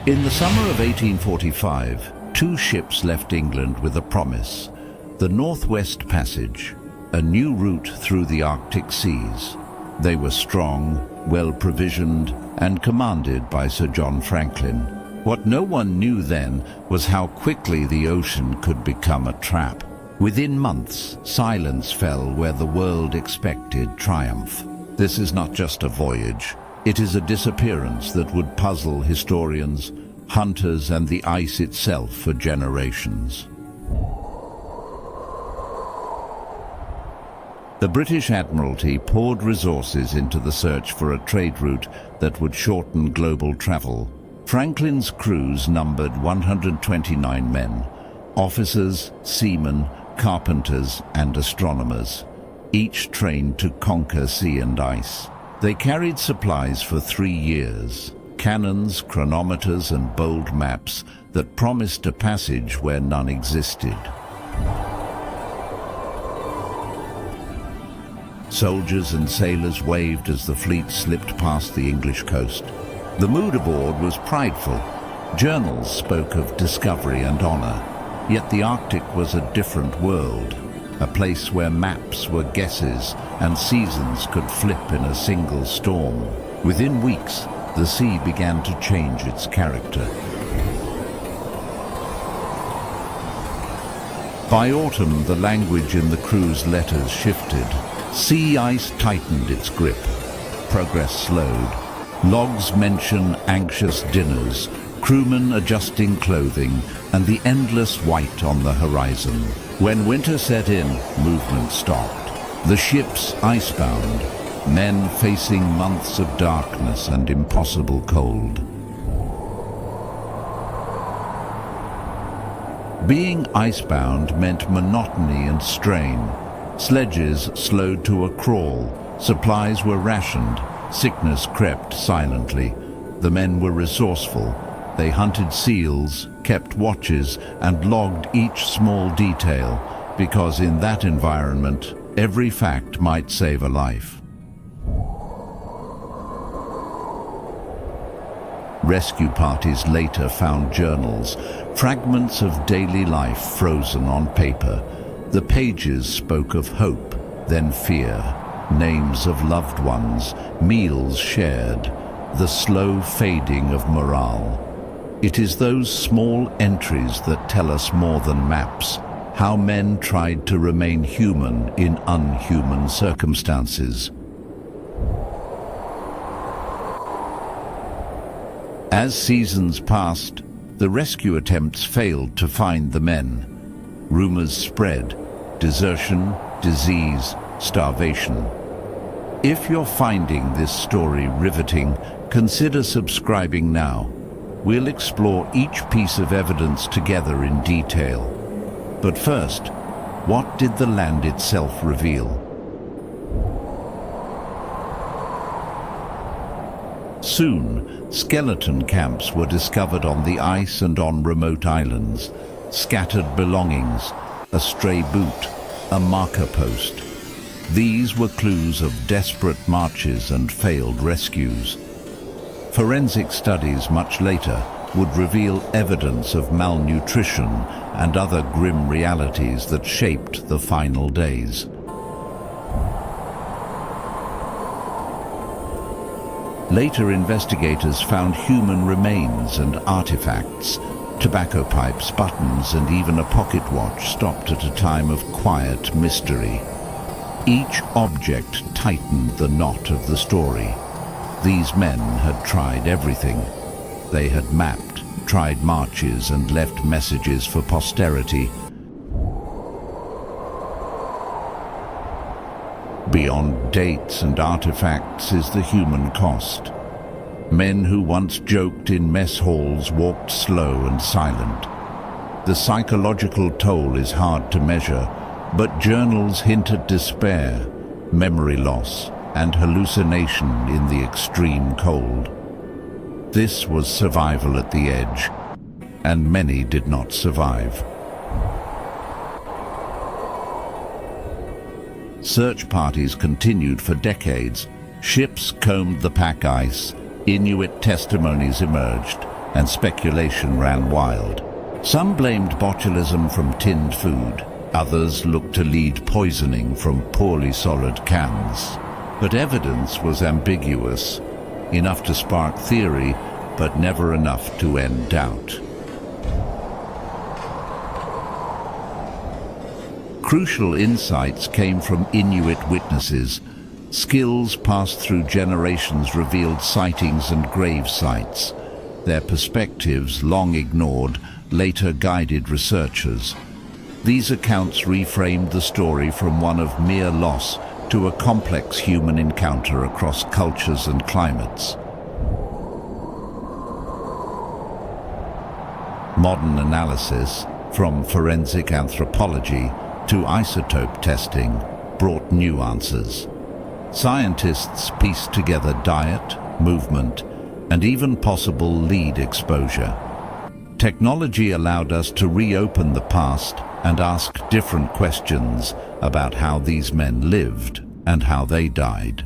In the summer of 1845, two ships left England with a promise: the Northwest Passage, a new route through the Arctic seas. They were strong, well-provisioned, and commanded by Sir John Franklin. What no one knew then was how quickly the ocean could become a trap. Within months, silence fell where the world expected triumph. This is not just a voyage. It is a disappearance that would puzzle historians, hunters, and the ice itself for generations. The British Admiralty poured resources into the search for a trade route that would shorten global travel. Franklin's crews numbered 129 men, officers, seamen, carpenters, and astronomers, each trained to conquer sea and ice. They carried supplies for 3 years, cannons, chronometers, and bold maps that promised a passage where none existed. Soldiers and sailors waved as the fleet slipped past the English coast. The mood aboard was prideful. Journals spoke of discovery and honor. Yet the Arctic was a different world, a place where maps were guesses and seasons could flip in a single storm. Within weeks, the sea began to change its character. By autumn, the language in the crew's letters shifted. Sea ice tightened its grip. Progress slowed. Logs mention anxious dinners, crewmen adjusting clothing, and the endless white on the horizon. When winter set in, movement stopped. The ships icebound, men facing months of darkness and impossible cold. Being icebound meant monotony and strain. Sledges slowed to a crawl, supplies were rationed, sickness crept silently. The men were resourceful. They hunted seals, kept watches, and logged each small detail, because in that environment, every fact might save a life. Rescue parties later found journals, fragments of daily life frozen on paper. The pages spoke of hope, then fear, names of loved ones, meals shared, the slow fading of morale. It is those small entries that tell us more than maps, how men tried to remain human in unhuman circumstances. As seasons passed, the rescue attempts failed to find the men. Rumors spread: desertion, disease, starvation. If you're finding this story riveting, consider subscribing now. We'll explore each piece of evidence together in detail. But first, what did the land itself reveal? Soon, skeleton camps were discovered on the ice and on remote islands. Scattered belongings, a stray boot, a marker post. These were clues of desperate marches and failed rescues. Forensic studies much later would reveal evidence of malnutrition and other grim realities that shaped the final days. Later investigators found human remains and artifacts. Tobacco pipes, buttons, and even a pocket watch stopped at a time of quiet mystery. Each object tightened the knot of the story. These men had tried everything. They had mapped, tried marches, and left messages for posterity. Beyond dates and artifacts is the human cost. Men who once joked in mess halls walked slow and silent. The psychological toll is hard to measure, but journals hint at despair, memory loss, and hallucination in the extreme cold. This was survival at the edge, and many did not survive. Search parties continued for decades. Ships combed the pack ice. Inuit testimonies emerged. and speculation ran wild. Some blamed botulism from tinned food. Others looked to lead poisoning from poorly solid cans. But evidence was ambiguous, enough to spark theory, but never enough to end doubt. Crucial insights came from Inuit witnesses. Skills passed through generations revealed sightings and grave sites. Their perspectives, long ignored, later guided researchers. These accounts reframed the story from one of mere loss to a complex human encounter across cultures and climates. Modern analysis, from forensic anthropology to isotope testing, brought new answers. Scientists pieced together diet, movement, and even possible lead exposure. Technology allowed us to reopen the past and ask different questions about how these men lived and how they died.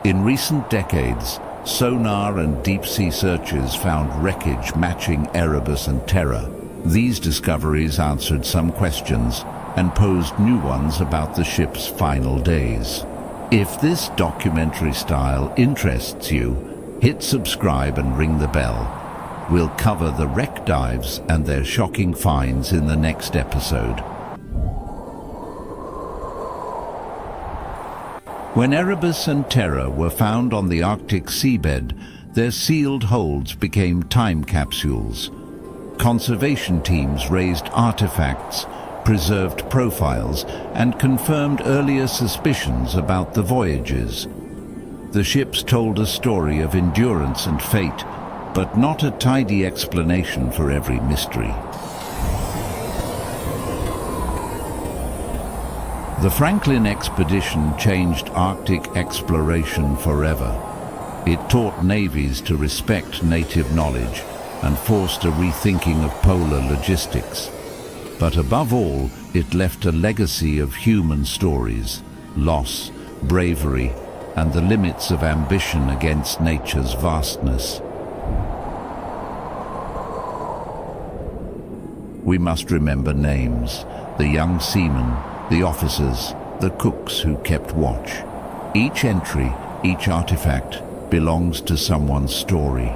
In recent decades, sonar and deep-sea searches found wreckage matching Erebus and Terror. These discoveries answered some questions and posed new ones about the ship's final days. If this documentary style interests you, hit subscribe and ring the bell. We'll cover the wreck dives and their shocking finds in the next episode. When Erebus and Terror were found on the Arctic seabed, their sealed holds became time capsules. Conservation teams raised artifacts, preserved profiles, and confirmed earlier suspicions about the voyages. The ships told a story of endurance and fate, but not a tidy explanation for every mystery. The Franklin expedition changed Arctic exploration forever. It taught navies to respect native knowledge and forced a rethinking of polar logistics. But above all, it left a legacy of human stories, loss, bravery, and the limits of ambition against nature's vastness. We must remember names: the young seamen, the officers, the cooks who kept watch. Each entry, each artifact, belongs to someone's story.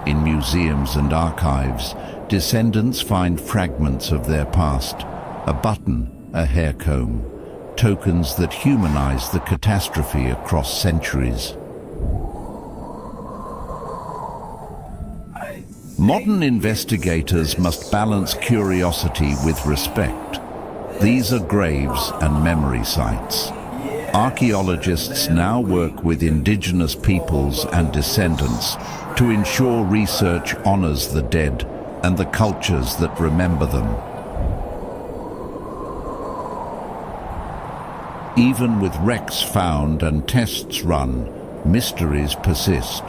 In museums and archives, descendants find fragments of their past, a button, a hair comb, tokens that humanize the catastrophe across centuries. Modern investigators must balance curiosity with respect. These are graves and memory sites. Archaeologists now work with indigenous peoples and descendants to ensure research honors the dead and the cultures that remember them. Even with wrecks found and tests run, mysteries persist.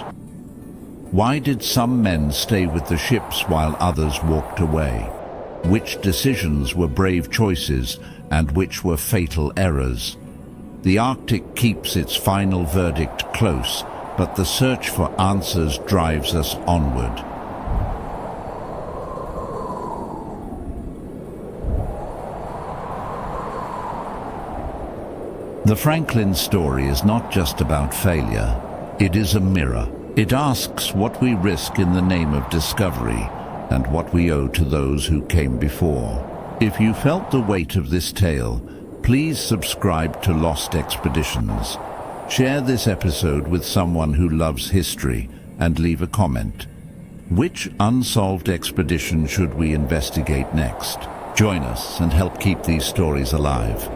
Why did some men stay with the ships while others walked away? Which decisions were brave choices and which were fatal errors? The Arctic keeps its final verdict close, but the search for answers drives us onward. The Franklin story is not just about failure. It is a mirror. It asks what we risk in the name of discovery and what we owe to those who came before. If you felt the weight of this tale, please subscribe to Lost Expeditions. Share this episode with someone who loves history and leave a comment. Which unsolved expedition should we investigate next? Join us and help keep these stories alive.